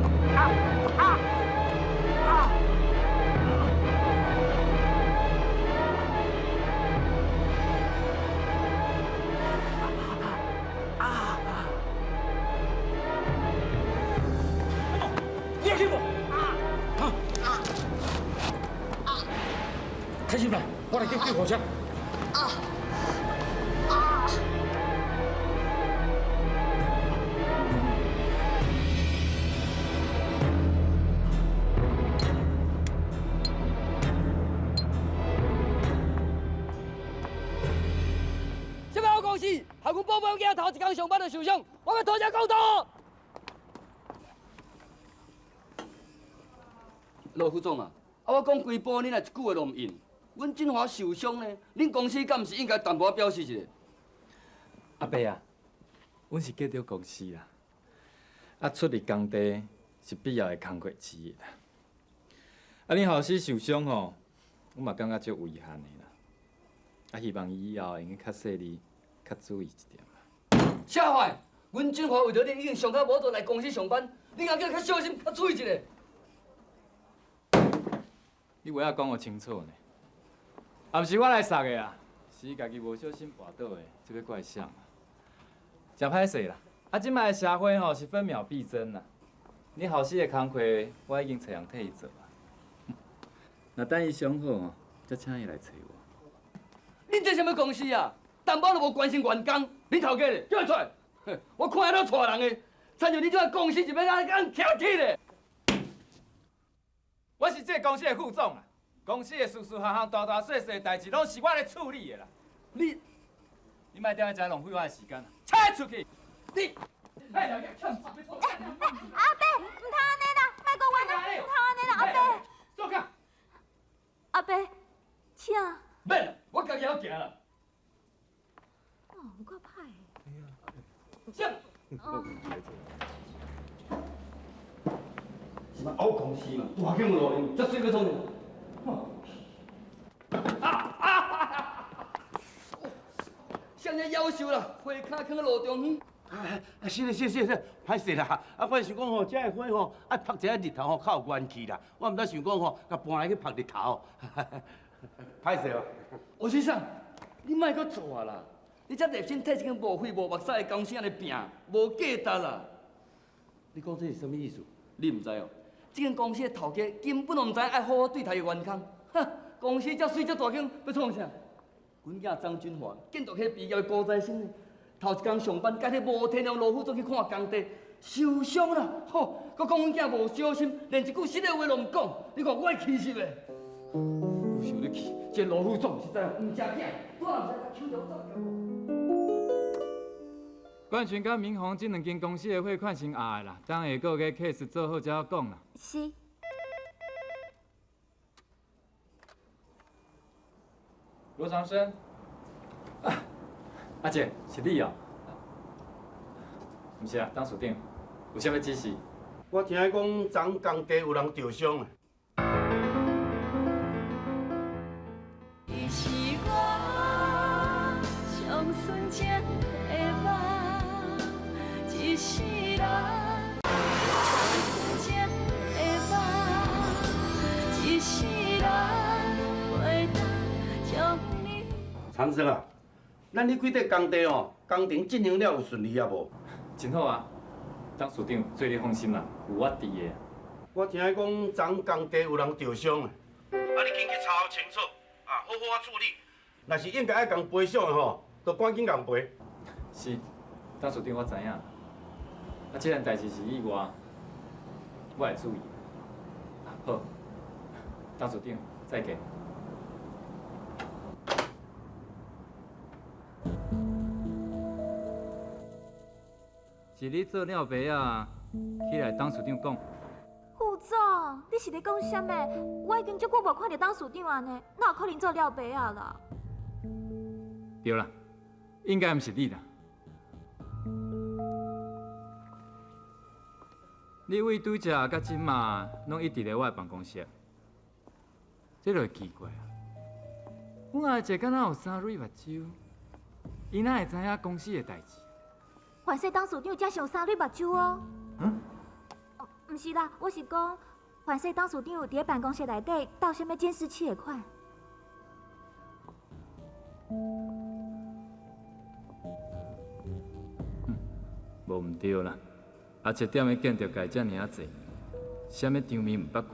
你要去不？开心吧，我来叫救护车。仔头一天上班就受伤，我要拖车公道。罗副总啊，我讲规部，恁来一句话都唔应。阮振华受伤呢，恁公司敢毋是应该淡薄表示一下？阿伯啊，阮是记着公司啦，出入工地是必要的工作之一啦。恁后生受伤吼，我嘛感觉足遗憾的啦。希望伊以后会用较细腻、较注意一点啦。吓坏！阮振华为着恁已经上较无度来公司上班，恁也叫较小心、较注意一下。你话仔讲互清楚呢？啊，毋是我来杀的啊，是伊家己无小心跋倒的，这要怪谁啊？真歹势啦！即摆的社会吼是分秒必争啦。你后生的工课，我已经找人替伊做啊。那等伊伤好吼，再请伊来找我。恁这什么公司啊？淡薄都无关心员工，恁头家咧叫伊出来！我看到带人的，参像你这样公司就要安尼徛起咧。我是这个公司的副总啦，公司的事事项项大大小小的代志，拢是我来处理的啦。你莫踮咧遮浪费我的时间啦，扯出去！你，阿伯，唔通安尼啦，莫讲我啦，唔通安尼啦，阿伯。坐下。阿伯，请。免啦，我家己晓行啦。哦，有够歹的。上。是嘛？好公司嘛，大间路哩，遮水要创啥物夭寿啦？花骹囥喺路中。是咧，歹势啦！我想讲吼，遮个花吼，晒一下日头吼，较有元气啦。我毋知想讲吼，甲搬来去晒日头。歹势哦。吴先生，你莫搁做啊啦！你遮热心替一间无血无目屎的公司安尼拼，无价值啦！你讲这是什么意思？你唔知哦？这间公司的头家根本就唔知爱好好对待员工。哼，公司遮水遮大间，要创啥？阮囝张俊华建筑系毕业的高材生呢，头一天上班，甲迄无天良罗副总去看工地，受伤啦！吼，佮讲阮囝无小心，连一句实在话都唔讲，你看我会气死袂？有想你气，这罗副总实在唔正经，我也唔知甲手条走。冠群甲明宏这两间公司的汇款先压的啦，等下个月 case 做好才好讲啦。是。罗长生，阿姐是你哦？唔是啊，当属长，有啥物指示？我听讲昨工地有人受伤啊。伊是我上纯情的梦，一世人上纯情的梦，一世人袂当将你。长生啊，咱迄几块工地哦，工程进行了有顺利啊无？真好啊，当属长做你放心啦，有我伫的。我听讲昨工地有人受伤啊，你紧去查清楚，好好处理。若是应该爱共赔偿的吼，就赶紧共赔。是，当属长我知影。这件代志是意外，我会注意。好，当属长再见。是你做了爸啊，起来当署长讲。副总，你是咧讲啥物？我已经足久无看到当署长安尼，哪有可能做了爸啊啦？对啦，应该毋是你啦。你为拄则甲即马拢一直伫我的办公室，这就会奇怪啊。我阿姐敢若有三蕊目睭，伊哪会知影公司的代志？环西当署长才上三蕊目睭哦。哦，毋是啦，我是讲，环西当署长有伫咧办公室内底倒什么监视器的款。无毋对啦，阿姐踮咧见着家遮尔啊济，啥物场面毋捌看，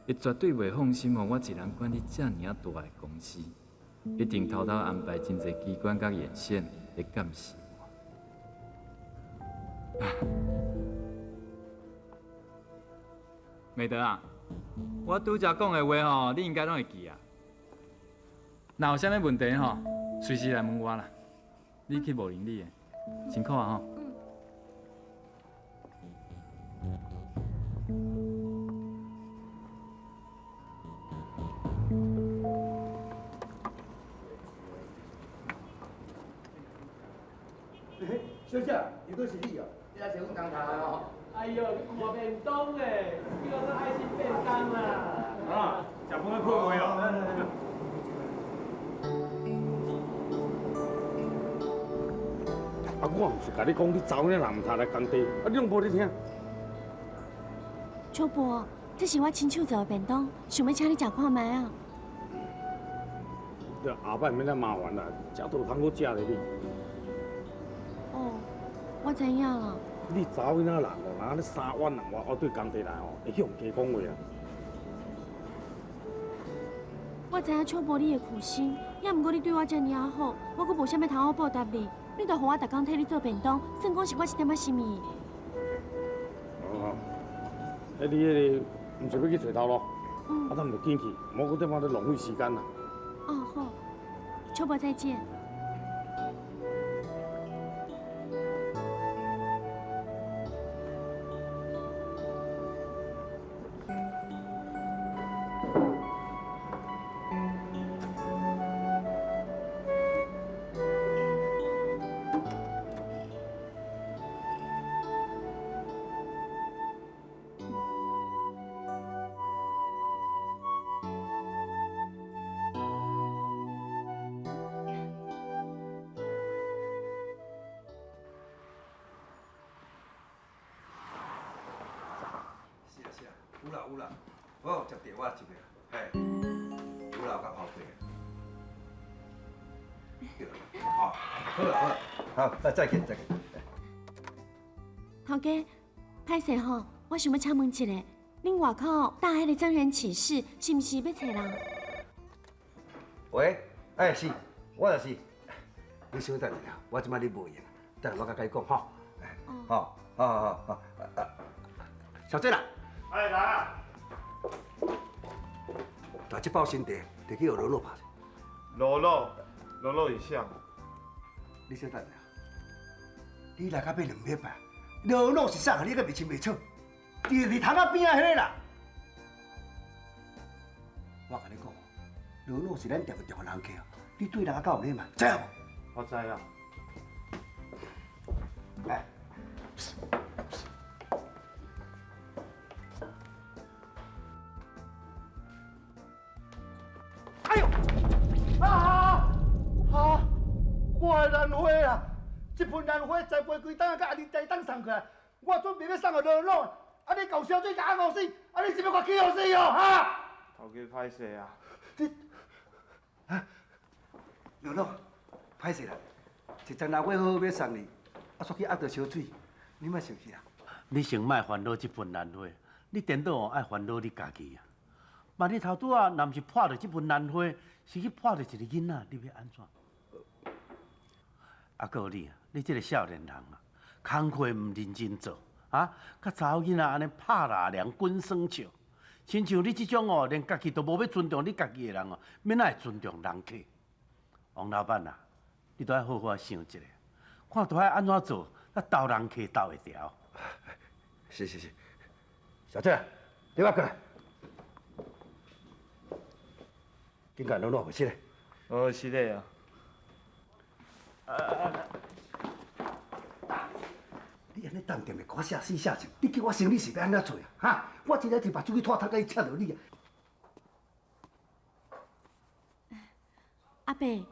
伊绝对袂放心互我一人管理遮尔啊大的公司，一定偷偷安排真侪机关甲眼线来监视我。美德啊，我拄则讲的话吼，你应该拢会记啊。若有啥物问题吼，随时来问我啦。你去无邻里的，辛苦啊吼。小姐，又都是你哦！你来找阮工厂哦。哎呦，你看便当嘞，叫做爱心便当啦。啊，食饭要破位哦。啊，我毋是甲你讲，你查某囝人毋通来工地，啊，你拢无咧听。秋伯，这是我亲手做的便当，想要请你食看卖啊。这后摆免那麻烦啦，食都通好食咧你。哦，我知影啦。你查某囝人哦，若安尼3碗2碗，我对工地来哦，会向加讲话啊。我知影秋伯你的苦心，也毋过你对我遮尔啊好，我阁无啥物通好报答你。你著互我逐工替你做便当，算讲是我一点仔心意。好，你迄个毋是要去找头路？啊，咱著紧去，莫搁点仔咧浪费时间啦。哦，好，秋伯再见。有啦有啦，我有接电话一个，嘿，有啦，有甲跑过。对啦，哦，好啦好啦，好，再见再见。头家，歹势吼，我想要请问一下，恁外口搭迄个真人启事，是毋是要找人？喂，哎是，我就是。你稍等一下，我即摆咧无闲，等下我甲你讲吼。好，好，小姐啦。哎，来啊！大这包新地，得去学罗罗拍。罗罗一下。你稍等下，你来甲买2匹吧。罗罗是啥？你个未清未楚，就是塘仔边仔迄个啦。我甲你讲，罗罗是咱店的重要人客哦，你对人较有礼貌，知影无？我知啊。哎。哎呦！我的兰花啊！这盆兰花栽培几档，甲阿玲栽档送过来，我准备要送给罗罗，啊你搞小嘴甲我死，啊你是要我气我死哦哈！头家歹势啊！你啊，罗罗，歹势啦，一丛兰花好好要送你，啊煞去压到小水，你莫生气啦。你先莫烦恼这盆兰花，你颠倒爱烦恼你家己啊！万一头拄啊，若毋是破着这盆兰花，是去破着一个囡仔，你要安怎？啊，搁有你啊，你这个少年人啊，工课唔认真做啊，甲查某囡仔安尼拍拉梁滚耍笑，亲像你这种哦，连家己都无要尊重你家己的人哦，免哪会尊重人客？王老板啊，你都要好好想一下，看都要安怎做，啊斗人客斗会调。是，小姐，电话过来。紧甲罗罗回去嘞。哦，是的啊。你安尼当店的赶下死下情，你叫我生理是要安怎做啊？哈！我真日就把手去拖头，甲伊扯到你啊！阿伯，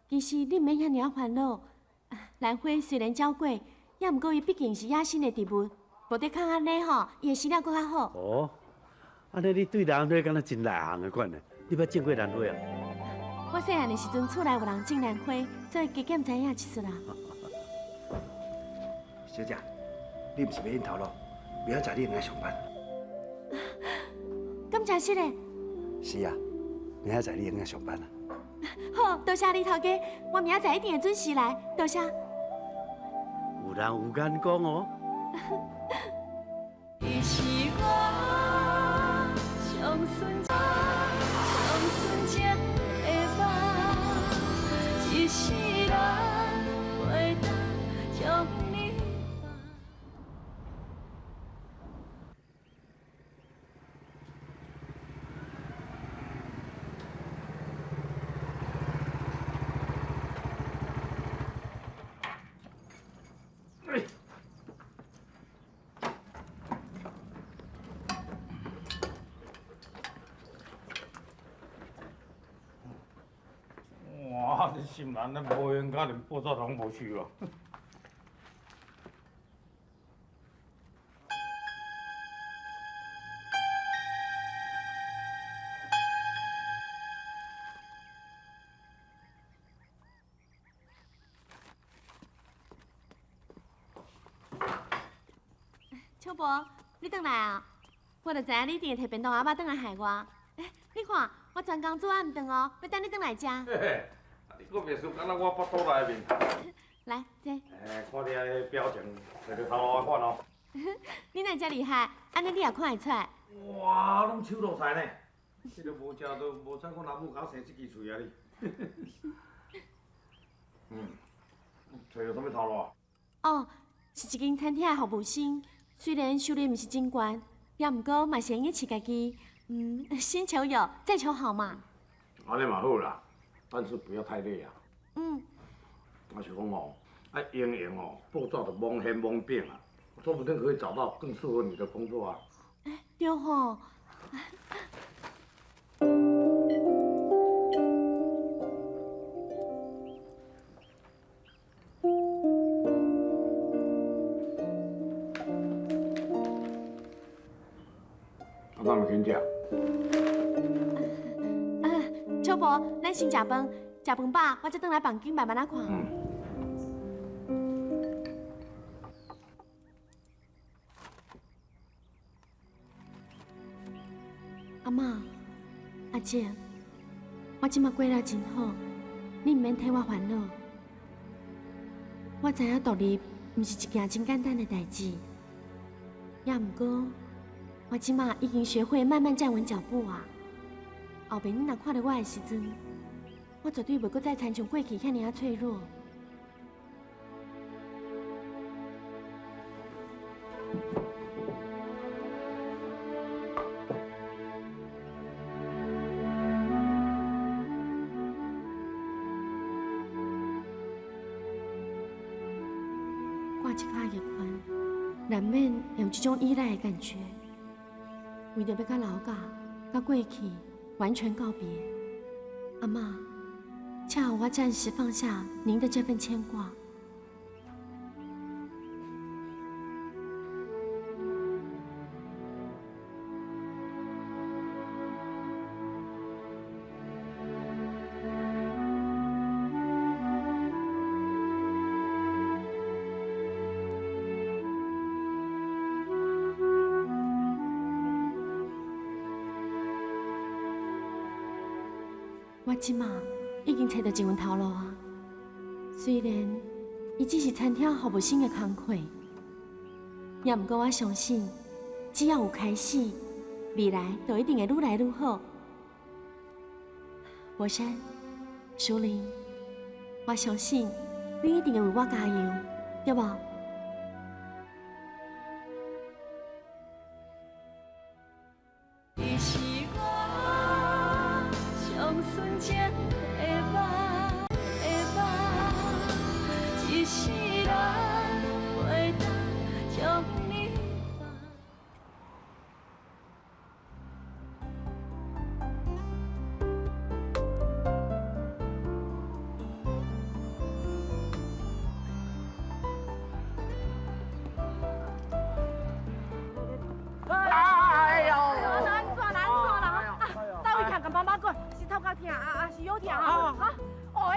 其实你唔免遐尔烦恼。兰花虽然娇贵，也毋过伊毕竟是野生的植物，无得看安尼吼，伊的饲料搁较好。哦，安尼你对兰花敢若真内行的款呢？你捌种过兰花啊？我细汉的时阵，厝内有人种兰花，所以加减知影一丝啦。小姐，你毋是要应头路，明仔载你应该上班。咁真实嘞？是啊，明仔载你应该上班啊。好，多谢你头家，我明仔载一定会准时来，多谢。有人有眼光哦。伊是我上纯情的梦，一世人袂当将心难，咱无闲甲连报纸拢无收啊。秋伯，你回来啊？我就知影你一定会摕便当阿妈回来害我。你看，我全工做暗顿哦，要等你回来食。嘿嘿，你搁袂输，敢若我腹肚内面。来，坐。看你个表情，找着头路的款哦。你哪遮厉害？安尼你也看会出来？哇，拢手落菜呢。你都无食到，无采我阿母搞生这支喙啊你。找着什么头路啊？哦，是一间餐厅的服务生，虽然收入毋是真悬，也毋过嘛是用饲家己。先求有，再求好嘛。安尼嘛好啦，但是不要太累啊。我想讲哦，用哦，报纸就蒙显蒙变啊，说不定可以找到更适合你的工作啊。对吼。咱们先食。秋伯，咱先食饭，食饭饱，我再转来房间慢慢仔看。阿嬷、阿姐，我即马过了真好，你毋免替我烦恼。我知影独立毋是一件真简单的代志，也毋过。我即马已经学会慢慢站稳脚步啊！后边你若看到我的时阵，我绝对袂搁再亲像过去遐尔啊脆弱。挂一卡月款，难免会有这种依赖的感觉。为着要甲老家、甲过去完全告别，阿嬷，请让我暂时放下您的这份牵挂。我即马已经找到一份头路啊！虽然伊只是餐厅服务生的工课，也毋过我相信，只要有开始，未来就一定会愈来愈好。博山、淑玲，我相信你一定会为我加油，对无？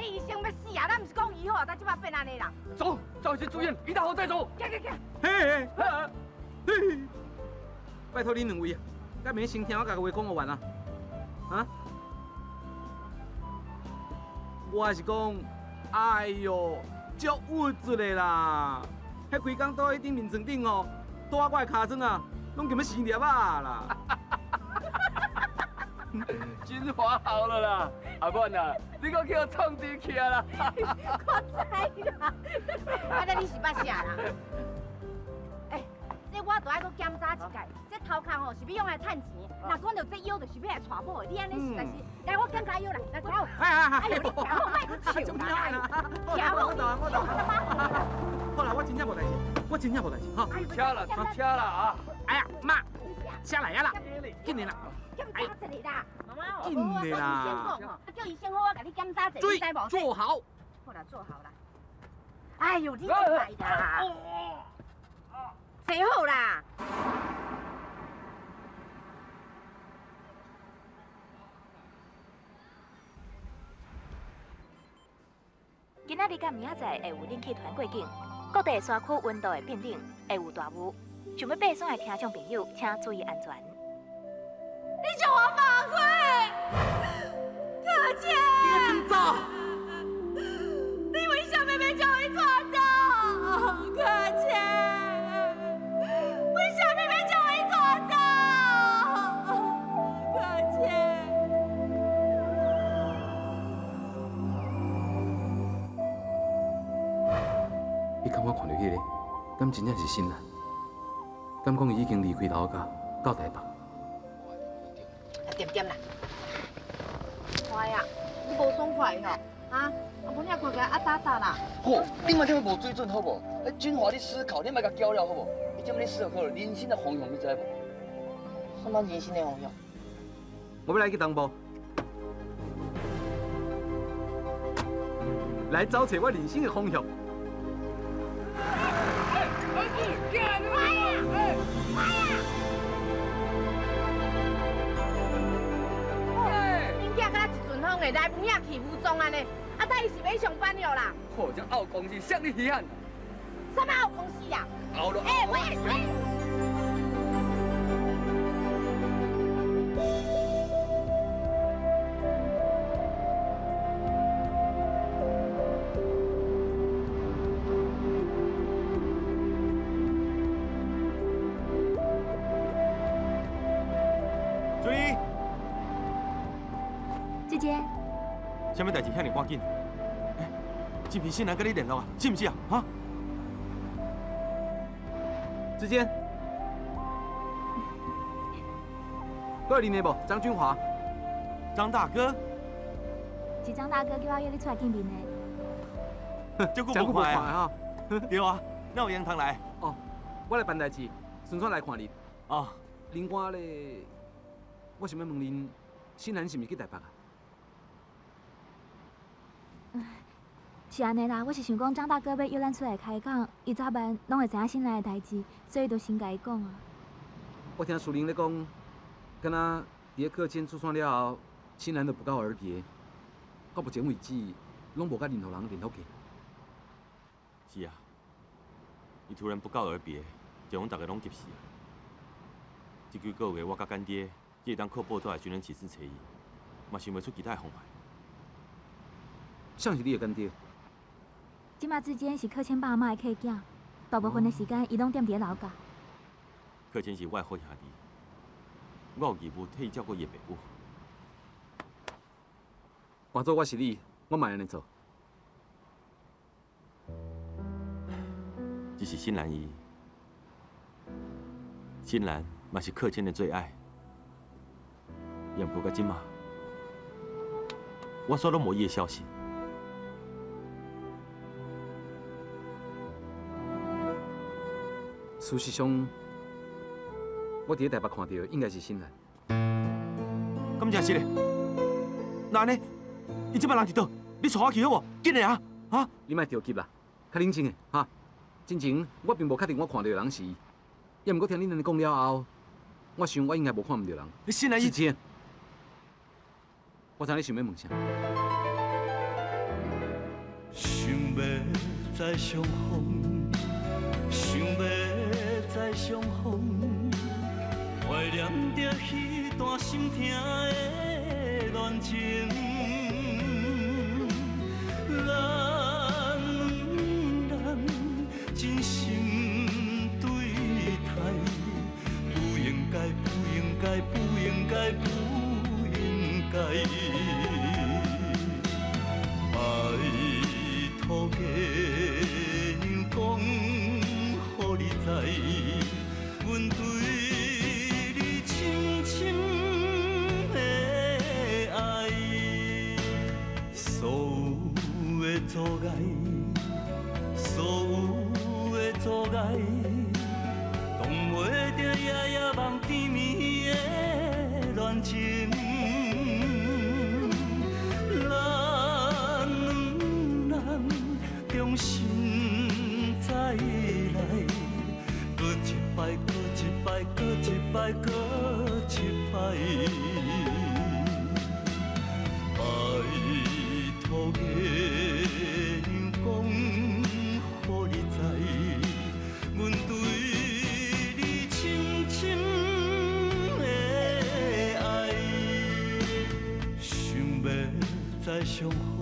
医生要死啊！咱唔是讲医好啊，但即摆变安尼啦。走，找去住院，医大后再走。行。嘿，拜托恁两位，敢免先听我甲个话讲完啊？啊？我是讲，哎哟，足物质的啦！迄规工倒喺顶面床顶哦，倒我的骹床啊，拢咁要死粒啊啦！真华好了啦，阿阮啊，你搁叫我创治起来啦！我知啦，反正你是捌写啦。这我都爱搁检查一下，这头壳吼是要用来趁钱，若讲到这腰就是要来娶某的，你安尼实在是，来我检查腰来，来走。哎呦，你听好，莫去笑啦！听好，我懂。好啦，我真正无代志，哈。车了啊！哎呀，妈，车来啊啦，紧点啦。检查这里啦，妈妈。紧的啦。叫医生好，我甲你检查一下，水你知无？做好。好啦，做好啦。哎呦，你真坏啦！坐好啦。今仔日甲明仔载会有冷气团过境，各地山区温度会变冷，会有大雾。想要爬山的听众朋友，请注意安全。你叫我马奎，可姐，紧走！你为什么要叫我带走？可姐，为什么要叫我带走？可姐。你敢我看到迄个，敢真正是新兰？敢讲伊已经离开老家，到台北？点点啦，快啊！你无爽快吼，啊！阿母遐看起来啊打打啦。嚯，你莫这么无水准好无？俊华，你思考，你莫甲搅了好无？你这么你思考人生的方向，你知无？什么人生的方向？我要来去东部，来找找我人生的方向。恁囝敢若一阵风的来母仔去武装安尼，啊，等伊是要上班了啦？嚯，这傲公是啥你稀罕？什么好公司呀？傲了！喂！注意！姐姐，什么代志遐尼赶紧？是不是新兰跟你联络啊？是不是啊？哈？之间，我有认得无？张俊华，张大哥，是张大哥叫我约你出来见面的。这久无看啊！哈，对啊，哪有闲通来？哦，我来办代志，顺便来看你。哦，另外咧，我想要问恁，新兰是毋是去台北啊？是安尼啦，我是想讲张大哥要约咱出来开讲，伊早晚拢会知影新来的代志，所以就先甲伊讲啊。我听树林咧讲，敢若伫咧课间出山了后，新兰就不告而别，到目前为止，拢无甲任何人联络过。是啊，伊突然不告而别，将阮大家拢急死啊！这几个月我甲干爹只会当靠报纸的寻人启事找伊，嘛想袂出其他的方法。像是你的干爹？即马之间是柯千爸阿妈的客囝，大部分的时间伊拢踮伫咧老家。柯千是我的好兄弟，我有义务替伊照顾伊的爸母。换做我是你，我嘛安尼做。只是新兰伊，新兰嘛是柯千的最爱，也毋过到即马，我收到无伊的消息。事实上，我伫咧台北看到的应该是新兰。咁真是咧，那呢？伊即摆人伫倒？你带我去好无？紧嘞啊！啊！你莫着急啦，较冷静的哈。真情我并无确定我看到的人是伊，也毋过听恁安尼讲了后，我想我应该无看毋到人。你新兰伊？之前，我知你想要问啥？想要再相逢，想要再相逢，怀念着迄段心痛的恋情。真心对待，不应该，不应该，不应该，不应该。拜托加讲，予你知，阮对你深深的爱，所有的阻碍，所有。阻碍，挡袂着夜夜梦甜蜜的恋情。摆搁一摆，拜托月亮讲，予你知，阮对你深深的爱，想要再相逢。